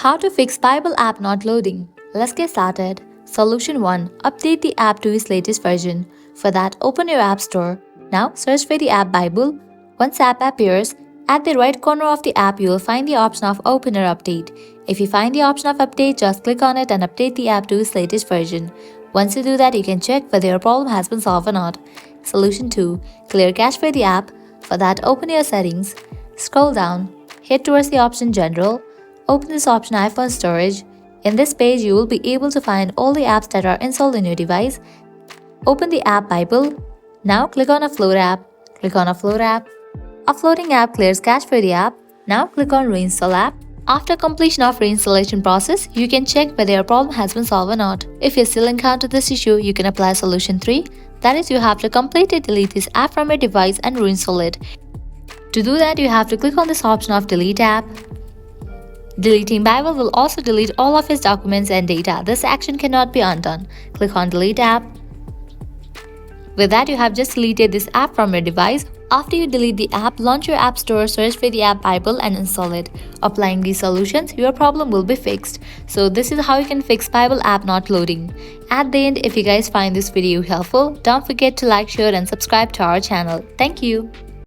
How to fix Bible app not loading. Let's get started. Solution 1. Update the app to its latest version. For that, open your App Store. Now, search for the app Bible. Once app appears, at the right corner of the app, you will find the option of Open or Update. If you find the option of Update, just click on it and update the app to its latest version. Once you do that, you can check whether your problem has been solved or not. Solution 2. Clear cache for the app. For that, open your settings. Scroll down. Head towards the option General. Open this option iPhone Storage. In this page, you will be able to find all the apps that are installed in your device. Open the app Bible. Now click on Upload app. Click on Upload app. Uploading app clears cache for the app. Now click on Reinstall app. After completion of reinstallation process, you can check whether your problem has been solved or not. If you still encounter this issue, you can apply solution 3. That is, you have to completely delete this app from your device and reinstall it. To do that, you have to click on this option of Delete app. Deleting Bible will also delete all of its documents and data. This action cannot be undone. Click on Delete app. With that, you have just deleted this app from your device. After you delete the app, launch your App Store, search for the app Bible and install it. Applying these solutions, your problem will be fixed. So this is how you can fix Bible app not loading. At the end, if you guys find this video helpful, don't forget to like, share and subscribe to our channel. Thank you.